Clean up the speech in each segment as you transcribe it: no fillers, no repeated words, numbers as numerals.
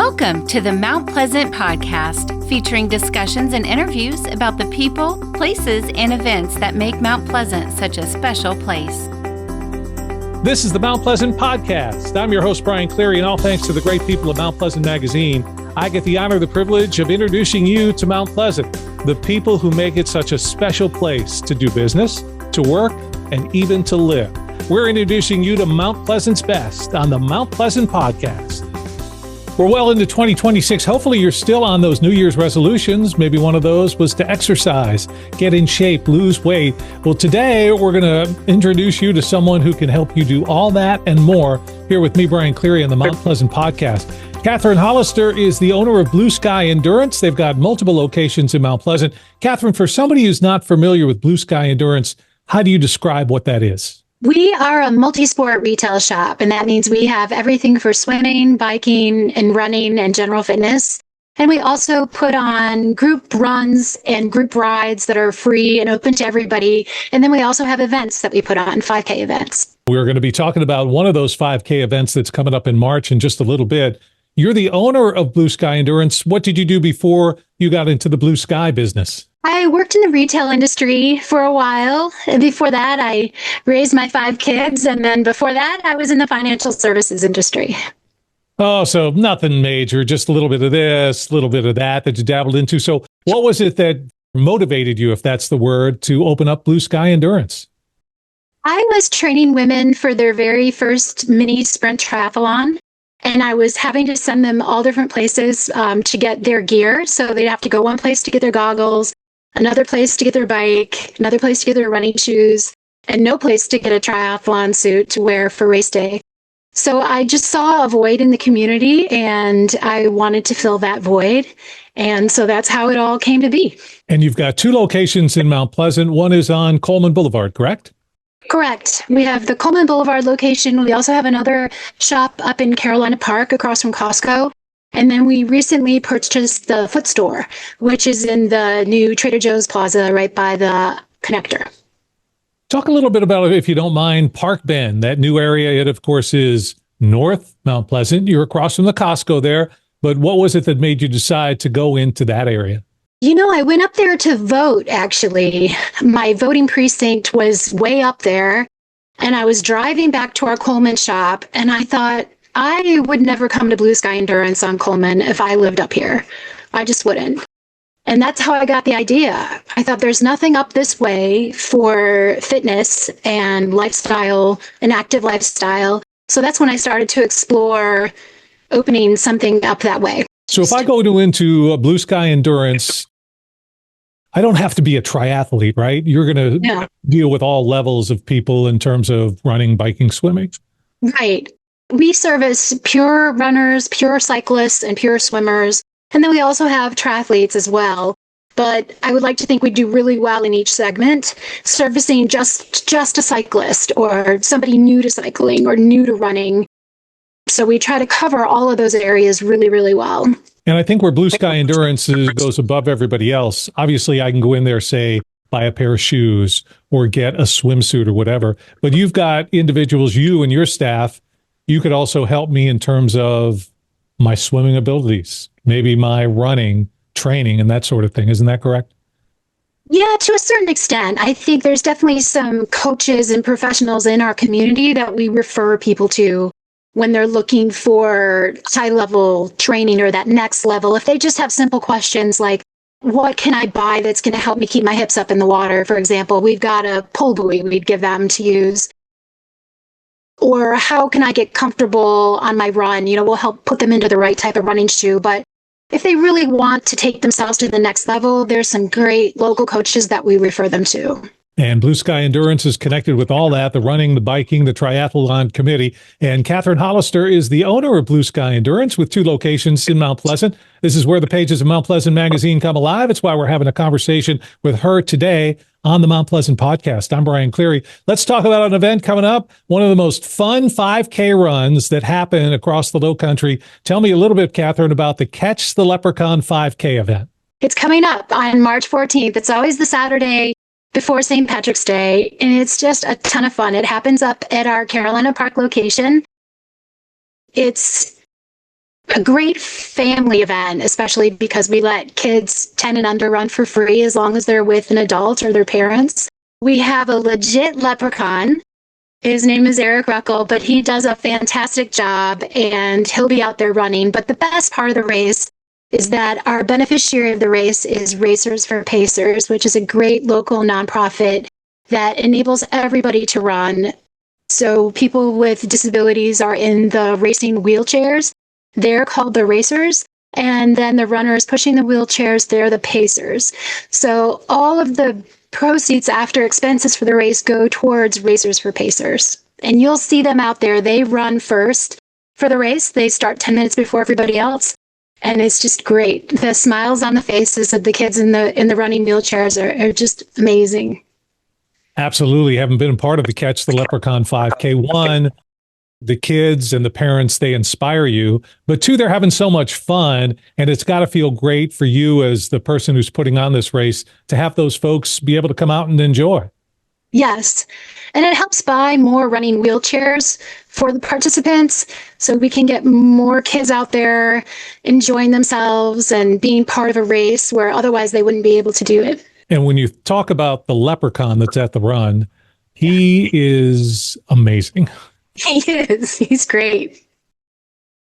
Welcome to the Mount Pleasant podcast, featuring discussions and interviews about the people, places, and events that make Mount Pleasant such a special place. This is the Mount Pleasant podcast. I'm your host, Brian Cleary, and all thanks to the great people of Mount Pleasant Magazine, I get the honor, the privilege of introducing you to Mount Pleasant, the people who make it such a special place to do business, to work, and even to live. We're introducing you to Mount Pleasant's best on the Mount Pleasant podcast. We're well into 2026. Hopefully you're still on those New Year's resolutions. Maybe one of those was to exercise, get in shape, lose weight. Well, today we're going to introduce you to someone who can help you do all that and more here with me, Brian Cleary, on the Mount Pleasant podcast. Catherine Hollister is the owner of Blue Sky Endurance. They've got multiple locations in Mount Pleasant. Catherine, for somebody who's not familiar with Blue Sky Endurance, how do you describe what that is? We are a multisport retail shop, and that means we have everything for swimming, biking, and running and general fitness. And we also put on group runs and group rides that are free and open to everybody. And then we also have events that we put on, 5K events. We're going to be talking about one of those 5K events that's coming up in March in just a little bit. You're the owner of Blue Sky Endurance. What did you do before you got into the Blue Sky business? I worked in the retail industry for a while. And before that, I raised my 5 kids. And then before that, I was in the financial services industry. Oh, so nothing major, just a little bit of this, a little bit of that you dabbled into. So what was it that motivated you, if that's the word, to open up Blue Sky Endurance? I was training women for their very first mini sprint triathlon. And I was having to send them all different places to get their gear. So they'd have to go one place to get their goggles, another place to get their bike, another place to get their running shoes, and no place to get a triathlon suit to wear for race day. So I just saw a void in the community, and I wanted to fill that void. And so that's how it all came to be. And you've got 2 locations in Mount Pleasant. One is on Coleman Boulevard, correct? Correct. We have the Coleman Boulevard location. We also have another shop up in Carolina Park across from Costco. And then we recently purchased the Foot Store, which is in the new Trader Joe's Plaza right by the connector. Talk a little bit about, if you don't mind, Park Bend, that new area. It, of course, is north Mount Pleasant. You're across from the Costco there. But what was it that made you decide to go into that area? You know, I went up there to vote, actually. My voting precinct was way up there. And I was driving back to our Coleman shop, and I thought, I would never come to Blue Sky Endurance on Coleman if I lived up here. I just wouldn't. And that's how I got the idea. I thought there's nothing up this way for fitness and lifestyle, an active lifestyle. So that's when I started to explore opening something up that way. So if I go into Blue Sky Endurance, I don't have to be a triathlete, right? You're going to deal with all levels of people in terms of running, biking, swimming. Right. We service pure runners, pure cyclists, and pure swimmers. And then we also have triathletes as well. But I would like to think we do really well in each segment, servicing just a cyclist or somebody new to cycling or new to running. So we try to cover all of those areas really, really well. And I think where Blue Sky Endurance goes above everybody else, obviously I can go in there, say, buy a pair of shoes or get a swimsuit or whatever. But you've got individuals, you and your staff, you could also help me in terms of my swimming abilities, maybe my running, training, and that sort of thing. Isn't that correct? Yeah, to a certain extent. I think there's definitely some coaches and professionals in our community that we refer people to when they're looking for high-level training or that next level. If they just have simple questions like, what can I buy that's going to help me keep my hips up in the water? For example, we've got a pull buoy we'd give them to use. Or how can I get comfortable on my run? You know, we'll help put them into the right type of running shoe. But if they really want to take themselves to the next level, there's some great local coaches that we refer them to. And Blue Sky Endurance is connected with all that, the running, the biking, the triathlon committee. And Catherine Hollister is the owner of Blue Sky Endurance with 2 locations in Mount Pleasant. This is where the pages of Mount Pleasant Magazine come alive. It's why we're having a conversation with her today on the Mount Pleasant podcast. I'm Brian Cleary. Let's talk about an event coming up, one of the most fun 5K runs that happen across the Lowcountry. Tell me a little bit, Catherine, about the Catch the Leprechaun 5K event. It's coming up on March 14th. It's always the Saturday before St. Patrick's Day, and it's just a ton of fun. It happens up at our Carolina Park location. It's a great family event, especially because we let kids 10 and under run for free as long as they're with an adult or their parents. We have a legit leprechaun. His name is Eric Ruckel, but he does a fantastic job and he'll be out there running. But the best part of the race is that our beneficiary of the race is Racers for Pacers, which is a great local nonprofit that enables everybody to run. So people with disabilities are in the racing wheelchairs. They're called the Racers. And then the runners pushing the wheelchairs, they're the Pacers. So all of the proceeds after expenses for the race go towards Racers for Pacers. And you'll see them out there. They run first for the race. They start 10 minutes before everybody else. And it's just great. The smiles on the faces of the kids in the running wheelchairs are just amazing. Absolutely. Having been a part of the Catch the Leprechaun 5K, one, the kids and the parents, they inspire you. But two, they're having so much fun. And it's got to feel great for you as the person who's putting on this race to have those folks be able to come out and enjoy. Yes. And it helps buy more running wheelchairs for the participants so we can get more kids out there enjoying themselves and being part of a race where otherwise they wouldn't be able to do it. And when you talk about the leprechaun that's at the run, he is amazing. He is. He's great.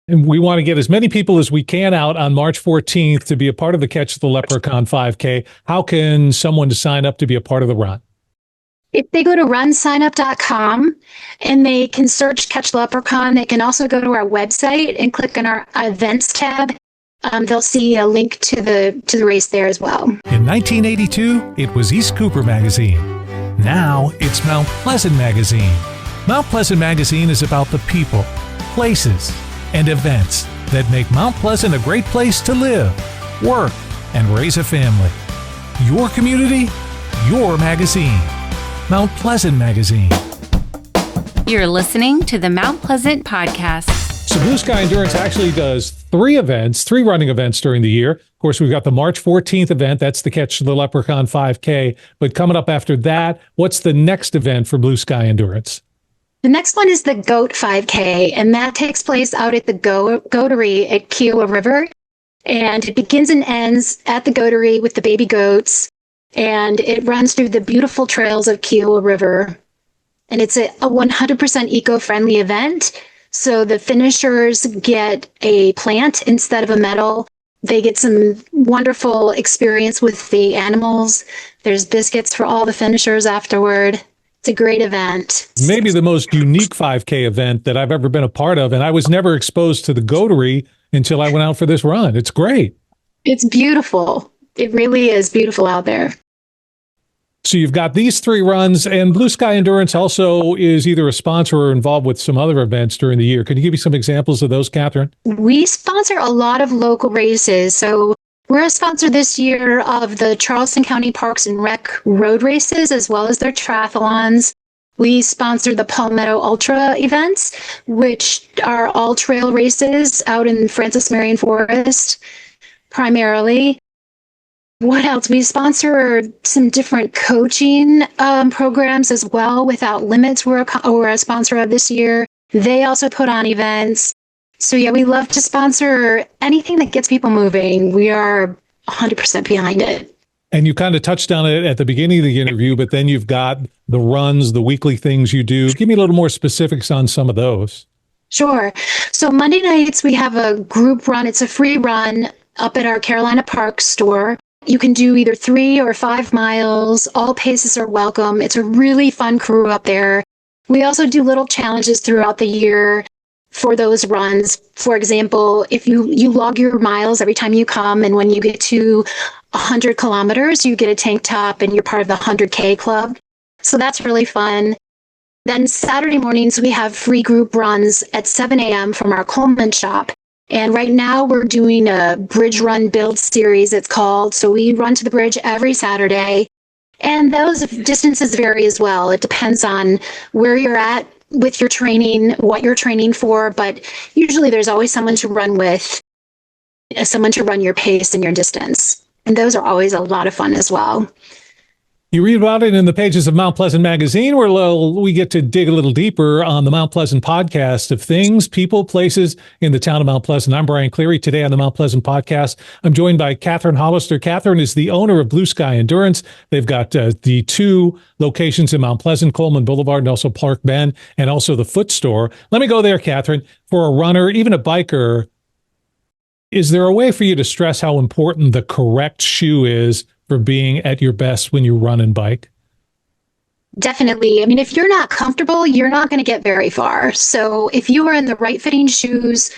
And we want to get as many people as we can out on March 14th to be a part of the Catch the Leprechaun 5K. How can someone sign up to be a part of the run? If they go to runsignup.com and they can search Catch the Leprechaun, they can also go to our website and click on our events tab. They'll see a link to the race there as well. In 1982, it was East Cooper Magazine. Now it's Mount Pleasant Magazine. Mount Pleasant Magazine is about the people, places, and events that make Mount Pleasant a great place to live, work, and raise a family. Your community, your magazine. Mount Pleasant Magazine. You're listening to the Mount Pleasant Podcast. So Blue Sky Endurance actually does three running events during the year. Of course, we've got the March 14th event. That's the Catch the Leprechaun 5K. But coming up after that, what's the next event for Blue Sky Endurance? The next one is the Goat 5K, and that takes place out at the goatery at Kiowa River. And it begins and ends at the goatery with the baby goats. And it runs through the beautiful trails of Kiowa River. And it's a 100% eco-friendly event. So the finishers get a plant instead of a medal. They get some wonderful experience with the animals. There's biscuits for all the finishers afterward. It's a great event. Maybe the most unique 5K event that I've ever been a part of. And I was never exposed to the goatery until I went out for this run. It's great. It's beautiful. It really is beautiful out there. So you've got these three runs, and Blue Sky Endurance also is either a sponsor or involved with some other events during the year. Can you give me some examples of those, Catherine? We sponsor a lot of local races. So we're a sponsor this year of the Charleston County Parks and Rec road races, as well as their triathlons. We sponsor the Palmetto Ultra events, which are all trail races out in Francis Marion Forest, primarily. What else? We sponsor some different coaching programs as well. Without Limits, we're a sponsor of this year. They also put on events. So yeah, we love to sponsor anything that gets people moving. We are 100% behind it. And you kind of touched on it at the beginning of the interview, but then you've got the runs, the weekly things you do. Give me a little more specifics on some of those. Sure. So Monday nights, we have a group run. It's a free run up at our Carolina Park store. You can do either 3 or 5 miles. All paces are welcome. It's a really fun crew up there. We also do little challenges throughout the year for those runs. For example, if you log your miles every time you come, and when you get to 100 kilometers, you get a tank top and you're part of the 100K club. So that's really fun. Then Saturday mornings, we have free group runs at 7 a.m. from our Coleman shop. And right now we're doing a bridge run build series, it's called. So we run to the bridge every Saturday. And those distances vary as well. It depends on where you're at with your training, what you're training for. But usually there's always someone to run with, someone to run your pace and your distance. And those are always a lot of fun as well. You read about it in the pages of Mount Pleasant Magazine, where we get to dig a little deeper on the Mount Pleasant podcast of things, people, places in the town of Mount Pleasant. I'm Brian Cleary. Today on the Mount Pleasant podcast, I'm joined by Catherine Hollister. Catherine is the owner of Blue Sky Endurance. They've got the two locations in Mount Pleasant, Coleman Boulevard, and also Park Bend, and also the Foot Store. Let me go there, Catherine. For a runner, even a biker, is there a way for you to stress how important the correct shoe is for being at your best when you run and bike? Definitely. I mean, if you're not comfortable, you're not going to get very far. So if you are in the right fitting shoes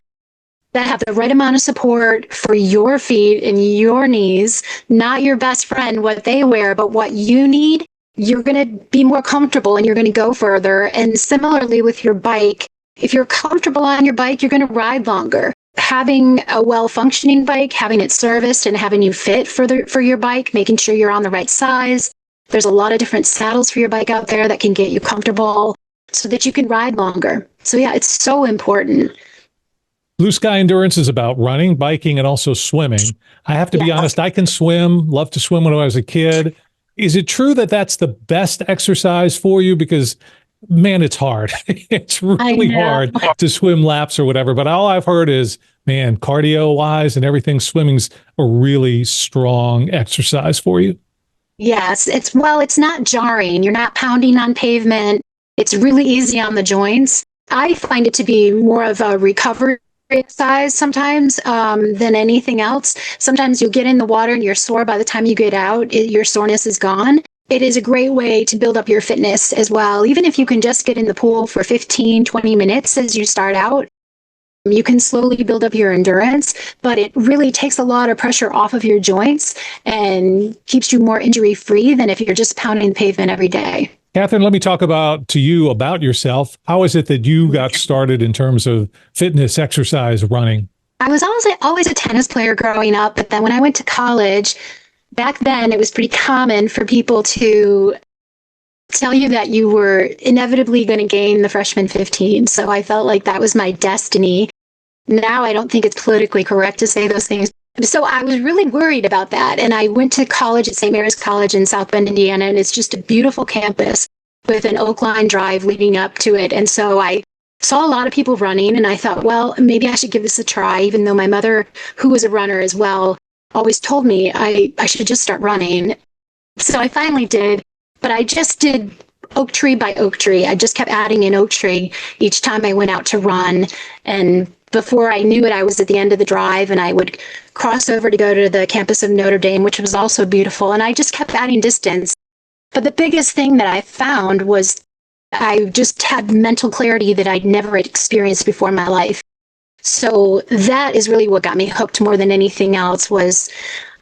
that have the right amount of support for your feet and your knees, not your best friend, what they wear, but what you need, you're going to be more comfortable and you're going to go further. And similarly with your bike, if you're comfortable on your bike, you're going to ride longer. Having a well-functioning bike, having it serviced and having you fit for your bike, making sure you're on the right size. There's a lot of different saddles for your bike out there that can get you comfortable so that you can ride longer. So yeah, it's so important. Blue Sky Endurance is about running, biking, and also swimming. I have to be honest, I can swim, loved to swim when I was a kid. Is it true that that's the best exercise for you? Because man, it's hard. It's really hard to swim laps or whatever. But all I've heard is, man, cardio wise and everything, swimming's a really strong exercise for you. Yes, it's not jarring. You're not pounding on pavement. It's really easy on the joints. I find it to be more of a recovery exercise sometimes than anything else. Sometimes you'll get in the water and you're sore by the time you get out. Your soreness is gone. It is a great way to build up your fitness as well. Even if you can just get in the pool for 15, 20 minutes as you start out, you can slowly build up your endurance, but it really takes a lot of pressure off of your joints and keeps you more injury-free than if you're just pounding the pavement every day. Catherine, let me talk about yourself. How is it that you got started in terms of fitness, exercise, running? I was always a tennis player growing up, but then when I went to college, back then, it was pretty common for people to tell you that you were inevitably going to gain the freshman 15. So I felt like that was my destiny. Now I don't think it's politically correct to say those things. So I was really worried about that. And I went to college at St. Mary's College in South Bend, Indiana, and it's just a beautiful campus with an Oak Line Drive leading up to it. And so I saw a lot of people running, and I thought, well, maybe I should give this a try, even though my mother, who was a runner as well, always told me I should just start running. So I finally did, but I just did oak tree by oak tree. I just kept adding in oak tree each time I went out to run. And before I knew it, I was at the end of the drive and I would cross over to go to the campus of Notre Dame, which was also beautiful. And I just kept adding distance. But the biggest thing that I found was I just had mental clarity that I'd never experienced before in my life. So that is really what got me hooked more than anything else. Was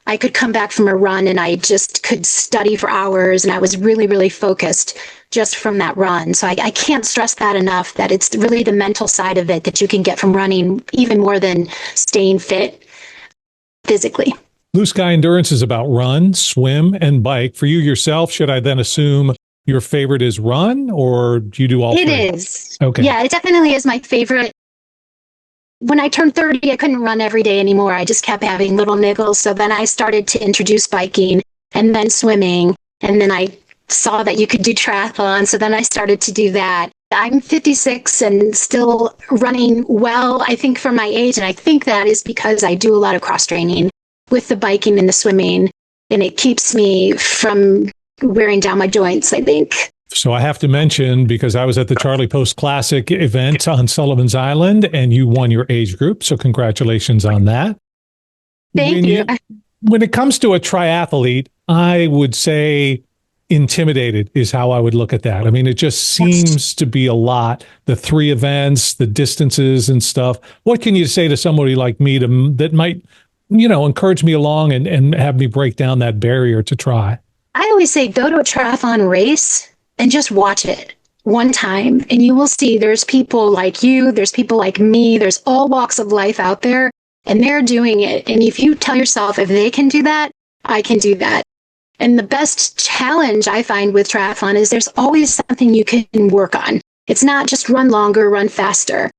I could come back from a run and I just could study for hours, and I was really, really focused just from that run. So I can't stress that enough, that it's really the mental side of it that you can get from running, even more than staying fit physically. Blue Sky Endurance is about run, swim, and bike. For you yourself, should I then assume your favorite is run, or do you do all three? It is. Okay. Yeah, it definitely is my favorite. When I turned 30, I couldn't run every day anymore. I just kept having little niggles. So then I started to introduce biking and then swimming. And then I saw that you could do triathlon. So then I started to do that. I'm 56 and still running well, I think, for my age. And I think that is because I do a lot of cross training with the biking and the swimming. And it keeps me from wearing down my joints, I think. So I have to mention, because I was at the Charlie Post Classic event on Sullivan's Island, and you won your age group. So congratulations on that. Thank you. When it comes to a triathlete, I would say intimidated is how I would look at that. I mean, it just seems to be a lot. The 3 events, the distances and stuff. What can you say to somebody like me that might, encourage me along and have me break down that barrier to try? I always say go to a triathlon race and just watch it one time, and you will see there's people like you, there's people like me, there's all walks of life out there, and they're doing it. And if you tell yourself, if they can do that, I can do that. And the best challenge I find with triathlon is there's always something you can work on. It's not just run longer, run faster.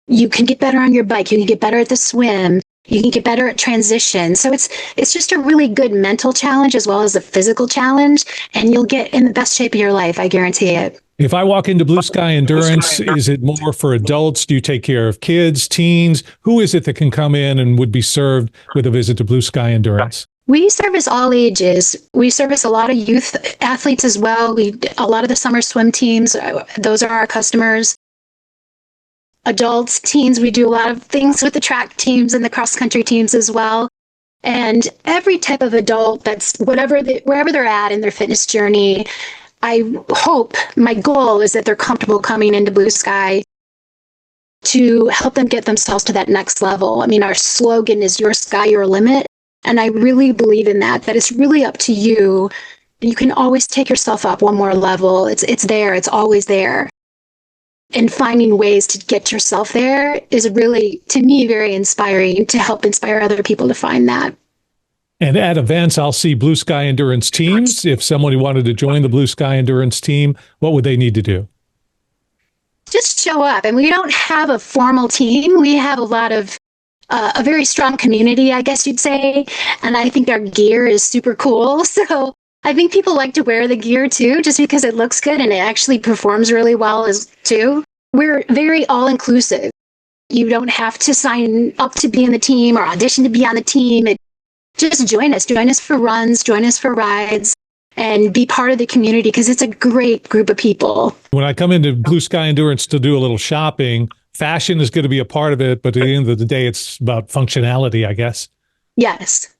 You can get better on your bike. You can get better at the swim. You can get better at transition. So it's just a really good mental challenge as well as a physical challenge, and you'll get in the best shape of your life. I guarantee it. If I walk into Blue Sky Endurance, is it more for adults? Do you take care of kids, teens? Who is it that can come in and would be served with a visit to Blue Sky Endurance? We service all ages. We service a lot of youth athletes as well. A lot of the summer swim teams, those are our customers. Adults, teens, we do a lot of things with the track teams and the cross-country teams as well. And every type of adult that's wherever they're at in their fitness journey, I hope, my goal is that they're comfortable coming into Blue Sky to help them get themselves to that next level. I mean, our slogan is your sky, your limit. And I really believe in that it's really up to you. You can always take yourself up one more level. It's there. It's always there. And finding ways to get yourself there is really, to me, very inspiring to help inspire other people to find that. And at events, I'll see Blue Sky Endurance teams. If somebody wanted to join the Blue Sky Endurance team, what would they need to do? Just show up. And we don't have a formal team. We have a very strong community, I guess you'd say. And I think our gear is super cool. So I think people like to wear the gear too, just because it looks good and it actually performs really well too. We're very all-inclusive. You don't have to sign up to be in the team or audition to be on the team. Just join us. Join us for runs, join us for rides, and be part of the community because it's a great group of people. When I come into Blue Sky Endurance to do a little shopping, fashion is going to be a part of it, but at the end of the day, it's about functionality, I guess. Yes.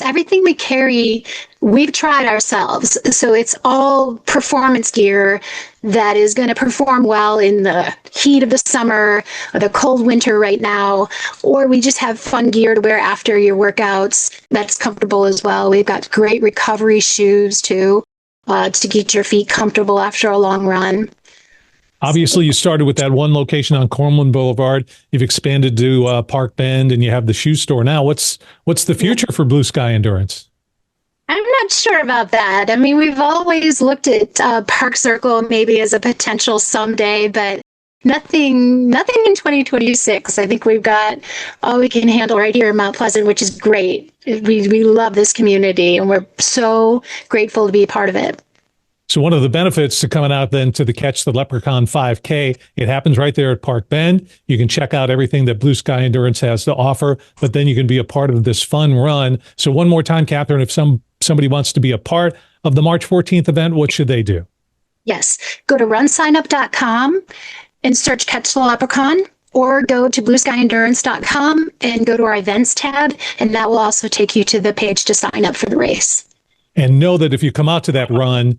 Everything we carry, we've tried ourselves. So it's all performance gear that is going to perform well in the heat of the summer or the cold winter right now. Or we just have fun gear to wear after your workouts. That's comfortable as well. We've got great recovery shoes too, to get your feet comfortable after a long run. Obviously, you started with that one location on Coleman Boulevard. You've expanded to Park Bend, and you have the shoe store now. What's the future for Blue Sky Endurance? I'm not sure about that. I mean, we've always looked at Park Circle maybe as a potential someday, but nothing in 2026. I think we've got all we can handle right here in Mount Pleasant, which is great. We love this community, and we're so grateful to be a part of it. So one of the benefits to coming out then to the Catch the Leprechaun 5K, it happens right there at Park Bend. You can check out everything that Blue Sky Endurance has to offer, but then you can be a part of this fun run. So one more time, Catherine, if somebody wants to be a part of the March 14th event, what should they do? Yes. Go to runsignup.com and search Catch the Leprechaun, or go to blueskyendurance.com and go to our events tab, and that will also take you to the page to sign up for the race. And know that if you come out to that run,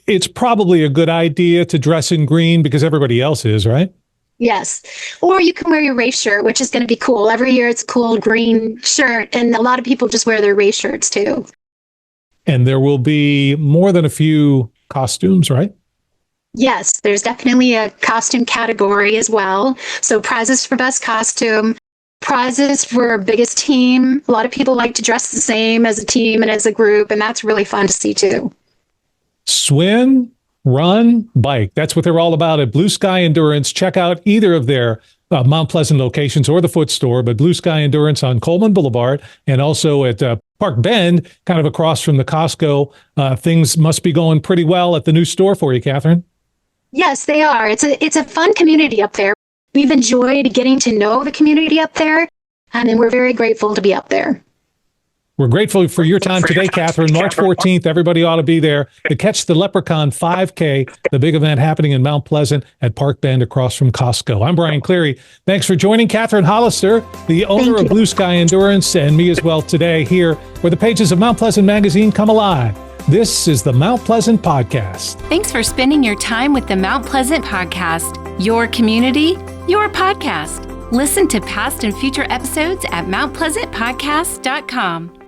it's probably a good idea to dress in green because everybody else is, right? Yes. Or you can wear your race shirt, which is going to be cool. Every year it's a cool green shirt, and a lot of people just wear their race shirts too. And there will be more than a few costumes, right? Yes, there's definitely a costume category as well. So prizes for best costume, prizes for biggest team. A lot of people like to dress the same as a team and as a group, and that's really fun to see too. Swim, run, bike. That's what they're all about at Blue Sky Endurance. Check out either of their Mount Pleasant locations or the Foot Store, but Blue Sky Endurance on Coleman Boulevard and also at Park Bend, kind of across from the Costco. Things must be going pretty well at the new store for you, Catherine. Yes, they are. It's a fun community up there. We've enjoyed getting to know the community up there, and we're very grateful to be up there. We're grateful for your time today, Catherine. March 14th, everybody ought to be there. The Catch the Leprechaun 5K, the big event happening in Mount Pleasant at Park Bend across from Costco. I'm Brian Cleary. Thanks for joining Catherine Hollister, the owner of Blue Sky Endurance, and me as well today here where the pages of Mount Pleasant Magazine come alive. This is the Mount Pleasant Podcast. Thanks for spending your time with the Mount Pleasant Podcast. Your community, your podcast. Listen to past and future episodes at mountpleasantpodcast.com.